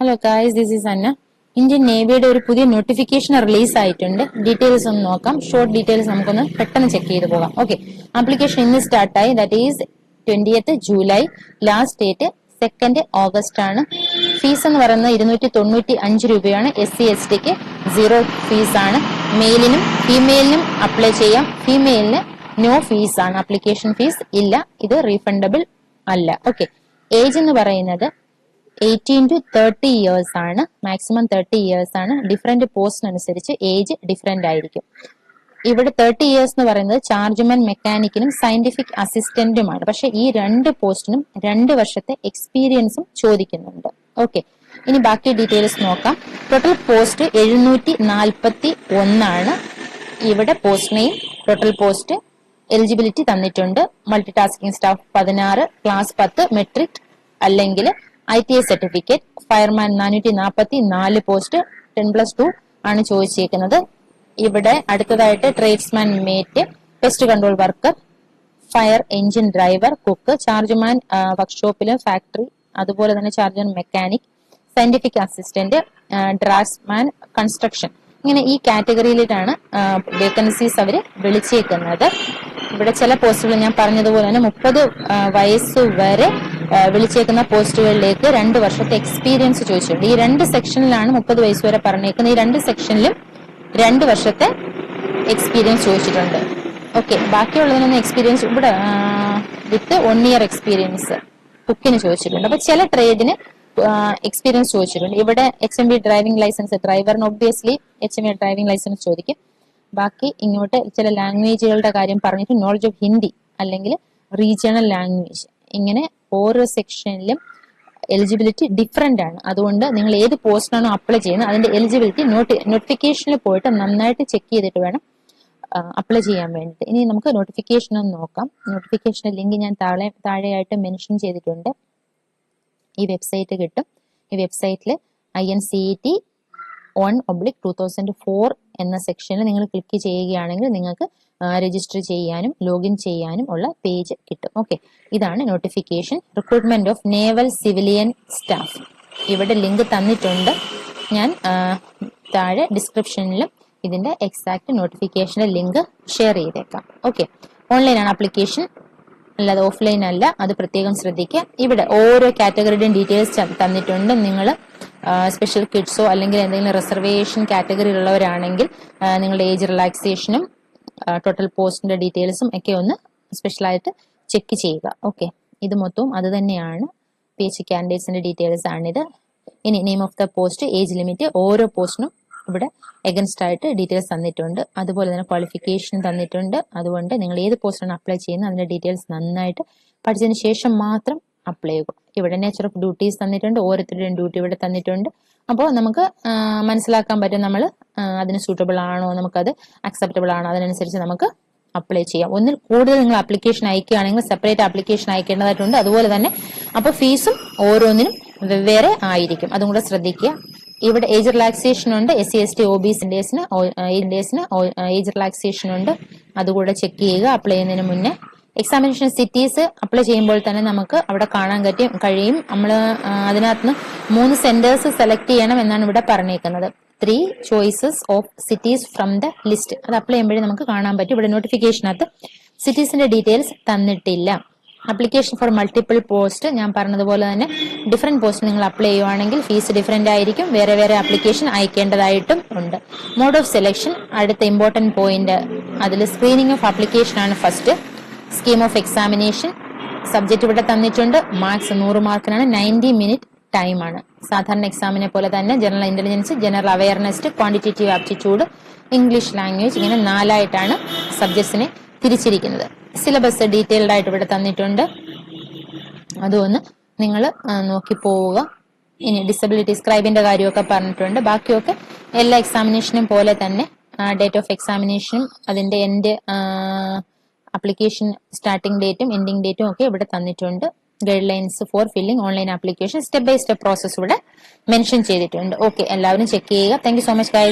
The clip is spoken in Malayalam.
Hello guys, this is Anna. Indian നേവിയുടെ ഒരു പുതിയ നോട്ടിഫിക്കേഷൻ റിലീസ് ആയിട്ടുണ്ട്. ഡീറ്റെയിൽസ് ഒന്ന് നോക്കാം. ഷോർട്ട് ഡീറ്റെയിൽസ് നമുക്കൊന്ന് പെട്ടെന്ന് ചെക്ക് ചെയ്ത് പോകാം. ഓക്കെ, ആപ്ലിക്കേഷൻ ഇന്ന് സ്റ്റാർട്ടായി. That is 20th July. Last date 2nd August ആണ്. ഫീസ് എന്ന് പറയുന്നത് 295 രൂപയാണ്. SC/STക്ക് 0 ഫീസ് ആണ്. മെയിലിനും ഫീമെയിലിനും അപ്ലൈ ചെയ്യാം. ഫീമെയിലിന് നോ ഫീസ് ആണ്, ആപ്ലിക്കേഷൻ ഫീസ് ഇല്ല. ഇത് റീഫണ്ടബിൾ അല്ല. ഓക്കെ, ഏജ് എന്ന് പറയുന്നത് 18 to 30 ഇയേഴ്സ് ആണ്. മാക്സിമം 30 ഇയേഴ്സ് ആണ്. ഡിഫറെന്റ് പോസ്റ്റിനനുസരിച്ച് ഏജ് ഡിഫറെന്റ് ആയിരിക്കും. ഇവിടെ 30 ഇയേഴ്സ് എന്ന് പറയുന്നത് ചാർജ്മാൻ മെക്കാനിക്കിനും സയന്റിഫിക് അസിസ്റ്റന്റുമാണ്. പക്ഷെ ഈ രണ്ട് പോസ്റ്റിനും 2 വർഷത്തെ എക്സ്പീരിയൻസും ചോദിക്കുന്നുണ്ട്. ഓക്കെ, ഇനി ബാക്കി ഡീറ്റെയിൽസ് നോക്കാം. ടോട്ടൽ പോസ്റ്റ് 741 ആണ്. ഇവിടെ post name, total post, eligibility തന്നിട്ടുണ്ട്. Multi tasking staff 16, class 10, matric അല്ലെങ്കിൽ ITI സർട്ടിഫിക്കറ്റ്. ഫയർമാൻ 444 പോസ്റ്റ്, 10+2 ആണ് ചോദിച്ചേക്കുന്നത്. ഇവിടെ അടുത്തതായിട്ട് tradesman mate, pest control worker, fire engine driver, cook, chargeman വർക്ക്ഷോപ്പില്, ഫാക്ടറി, അതുപോലെ തന്നെ chargeman mechanic, scientific assistant, draughtsman, construction. ഇങ്ങനെ ഈ കാറ്റഗറിയിലാണ് വേക്കൻസീസ് അവർ വിളിച്ചേക്കുന്നത്. ഇവിടെ ചില പോസ്റ്റുകൾ ഞാൻ പറഞ്ഞതുപോലെ തന്നെ 30 വയസ്സ് വരെ വിളിച്ചേക്കുന്ന പോസ്റ്റുകളിലേക്ക് 2 വർഷത്തെ എക്സ്പീരിയൻസ് ചോദിച്ചിട്ടുണ്ട്. ഈ 2 സെക്ഷനിലാണ് 30 വയസ്സ് വരെ പറഞ്ഞേക്കുന്നത്. ഈ 2 സെക്ഷനിലും 2 വർഷത്തെ എക്സ്പീരിയൻസ് ചോദിച്ചിട്ടുണ്ട്. ഓക്കെ, ബാക്കിയുള്ളതിനൊന്നും എക്സ്പീരിയൻസ് ഇവിടെ വിത്ത് 1 ഇയർ എക്സ്പീരിയൻസ് കുക്കിന് ചോദിച്ചിട്ടുണ്ട്. അപ്പൊ ചില ട്രേഡിന് എക്സ്പീരിയൻസ് ചോദിച്ചിട്ടുണ്ട്. ഇവിടെ HMV ഡ്രൈവിംഗ് ലൈസൻസ്, ഡ്രൈവറിന് ഒബ്വിയസ്ലി HMV ഡ്രൈവിംഗ് ലൈസൻസ് ചോദിക്കും. ബാക്കി ഇങ്ങോട്ട് ചില ലാംഗ്വേജുകളുടെ കാര്യം പറഞ്ഞിട്ട് നോളജ് ഓഫ് ഹിന്ദി അല്ലെങ്കിൽ റീജിയണൽ ലാംഗ്വേജ്, ഇങ്ങനെ ഓരോ സെക്ഷനിലും എലിജിബിലിറ്റി ഡിഫറെന്റ് ആണ്. അതുകൊണ്ട് നിങ്ങൾ ഏത് പോസ്റ്റിനാണോ അപ്ലൈ ചെയ്യുന്നത് അതിന്റെ എലിജിബിലിറ്റി നോട്ടിഫിക്കേഷനിൽ പോയിട്ട് നന്നായിട്ട് ചെക്ക് ചെയ്തിട്ട് വേണം അപ്ലൈ ചെയ്യാൻ വേണ്ടിയിട്ട്. ഇനി നമുക്ക് നോട്ടിഫിക്കേഷൻ ഒന്ന് നോക്കാം. നോട്ടിഫിക്കേഷന്റെ ലിങ്ക് ഞാൻ താഴെയായിട്ട് മെൻഷൻ ചെയ്തിട്ടുണ്ട്. ഈ വെബ്സൈറ്റ് കിട്ടും. ഈ വെബ്സൈറ്റിൽ INCET 1/2004 എന്ന സെക്ഷനിൽ നിങ്ങൾ ക്ലിക്ക് ചെയ്യുകയാണെങ്കിൽ നിങ്ങൾക്ക് രജിസ്റ്റർ ചെയ്യാനും ലോഗിൻ ചെയ്യാനും ഉള്ള പേജ് കിട്ടും. ഓക്കെ, ഇതാണ് notification. Recruitment of naval civilian staff. ഇവിടെ ലിങ്ക് തന്നിട്ടുണ്ട്. ഞാൻ താഴെ ഡിസ്ക്രിപ്ഷനിലും ഇതിന്റെ എക്സാക്ട് നോട്ടിഫിക്കേഷന്റെ ലിങ്ക് ഷെയർ ചെയ്തേക്കാം. ഓക്കെ, ഓൺലൈനാണ് ആപ്ലിക്കേഷൻ, അല്ലാതെ ഓഫ്ലൈൻ അല്ല. അത് പ്രത്യേകം ശ്രദ്ധിക്കുക. ഇവിടെ ഓരോ കാറ്റഗറിയുടെയും ഡീറ്റെയിൽസ് തന്നിട്ടുണ്ട്. നിങ്ങൾ സ്പെഷ്യൽ കിഡ്സോ അല്ലെങ്കിൽ എന്തെങ്കിലും റിസർവേഷൻ കാറ്റഗറിയിലുള്ളവരാണെങ്കിൽ നിങ്ങളുടെ ഏജ് റിലാക്സേഷനും ടോട്ടൽ പോസ്റ്റിന്റെ ഡീറ്റെയിൽസും ഒക്കെ ഒന്ന് സ്പെഷ്യലായിട്ട് ചെക്ക് ചെയ്യുക. ഓക്കെ, ഇത് മൊത്തവും അത് തന്നെയാണ്. PH കാൻഡിഡേറ്റ്സിന്റെ ഡീറ്റെയിൽസ് ആണിത്. ഇനി name of the post, age limit, ഓരോ പോസ്റ്റിനും ഇവിടെ എഗൻസ്റ്റ് ആയിട്ട് ഡീറ്റെയിൽസ് തന്നിട്ടുണ്ട്. അതുപോലെ തന്നെ ക്വാളിഫിക്കേഷൻ തന്നിട്ടുണ്ട്. അതുകൊണ്ട് നിങ്ങൾ ഏത് പോസ്റ്റാണ് അപ്ലൈ ചെയ്യുന്നത് അതിന്റെ ഡീറ്റെയിൽസ് നന്നായിട്ട് പഠിച്ചതിന് ശേഷം മാത്രം അപ്ലൈ ചെയ്യുക. ഇവിടെ നേച്ചർ ഓഫ് ഡ്യൂട്ടീസ് തന്നിട്ടുണ്ട്. ഓരോരുത്തരുടെയും ഡ്യൂട്ടി ഇവിടെ തന്നിട്ടുണ്ട്. അപ്പോൾ നമുക്ക് മനസ്സിലാക്കാൻ പറ്റും നമ്മൾ അതിന് സൂട്ടബിൾ ആണോ, നമുക്കത് അക്സെപ്റ്റബിൾ ആണോ, അതിനനുസരിച്ച് നമുക്ക് അപ്ലൈ ചെയ്യാം. ഒന്നിൽ കൂടുതൽ നിങ്ങൾ ആപ്ലിക്കേഷൻ അയക്കുകയാണെങ്കിൽ സെപ്പറേറ്റ് ആപ്ലിക്കേഷൻ അയക്കേണ്ടതായിട്ടുണ്ട്. അതുപോലെ തന്നെ അപ്പോൾ ഫീസും ഓരോന്നിനും വെവ്വേറെ ആയിരിക്കും. അതും കൂടെ ശ്രദ്ധിക്കുക. ഇവിടെ ഏജ് റിലാക്സേഷൻ ഉണ്ട്. SC/ST OBC ഇന്ത്യൻസിന് ഏജ് റിലാക്സേഷൻ ഉണ്ട്. അതുകൂടെ ചെക്ക് ചെയ്യുക അപ്ലൈ ചെയ്യുന്നതിന് മുന്നേ. എക്സാമിനേഷൻ സിറ്റീസ് അപ്ലൈ ചെയ്യുമ്പോൾ തന്നെ നമുക്ക് അവിടെ കാണാൻ കഴിയും. നമ്മൾ അതിനകത്ത് 3 സെന്റേഴ്സ് സെലക്ട് ചെയ്യണം എന്നാണ് ഇവിടെ പറഞ്ഞേക്കുന്നത്. 3 choices of cities from the list. അത് അപ്ലൈ ചെയ്യുമ്പോഴേ നമുക്ക് കാണാൻ പറ്റും. ഇവിടെ നോട്ടിഫിക്കേഷനകത്ത് സിറ്റീസിന്റെ ഡീറ്റെയിൽസ് തന്നിട്ടില്ല. അപ്ലിക്കേഷൻ ഫോർ മൾട്ടിപ്പിൾ പോസ്റ്റ്, ഞാൻ പറഞ്ഞതുപോലെ തന്നെ ഡിഫറെന്റ് പോസ്റ്റ് നിങ്ങൾ അപ്ലൈ ചെയ്യുവാണെങ്കിൽ ഫീസ് ഡിഫറെന്റ് ആയിരിക്കും. വേറെ വേറെ ആപ്ലിക്കേഷൻ അയക്കേണ്ടതായിട്ടും ഉണ്ട്. മോഡ് ഓഫ് സെലക്ഷൻ അടുത്ത ഇമ്പോർട്ടന്റ് പോയിന്റ്. അതിൽ സ്ക്രീനിങ് ഓഫ് ആപ്ലിക്കേഷൻ ആണ് first. Scheme of examination, subject ഇവിടെ തന്നിട്ടുണ്ട്. മാർക്സ് 100 മാർക്കിനാണ്. 90 മിനിറ്റ് ടൈമാണ്. സാധാരണ എക്സാമിനെ പോലെ തന്നെ general intelligence, general awareness, quantitative aptitude, English language, ഇങ്ങനെ 4 ആയിട്ടാണ് സബ്ജക്ട്സിനെ തിരിച്ചിരിക്കുന്നത്. സിലബസ് ഡീറ്റെയിൽഡ് ആയിട്ട് ഇവിടെ തന്നിട്ടുണ്ട്. അതൊന്ന് നിങ്ങൾ നോക്കി പോവുക. ഇനി ഡിസബിലിറ്റി സ്ക്രൈബിന്റെ കാര്യമൊക്കെ പറഞ്ഞിട്ടുണ്ട്. ബാക്കിയൊക്കെ എല്ലാ എക്സാമിനേഷനും പോലെ തന്നെ ഡേറ്റ് ഓഫ് എക്സാമിനേഷനും അതിന്റെ എൻഡ് ആപ്ലിക്കേഷൻ സ്റ്റാർട്ടിംഗ് ഡേറ്റും എൻഡിംഗ് ഡേറ്റും ഒക്കെ ഇവിടെ തന്നിട്ടുണ്ട്. Guidelines for filling online application, step by step process ഇവിടെ മെൻഷൻ ചെയ്തിട്ടുണ്ട്. ഓക്കെ, എല്ലാവരും ചെക്ക് ചെയ്യുക. Thank you so much guys.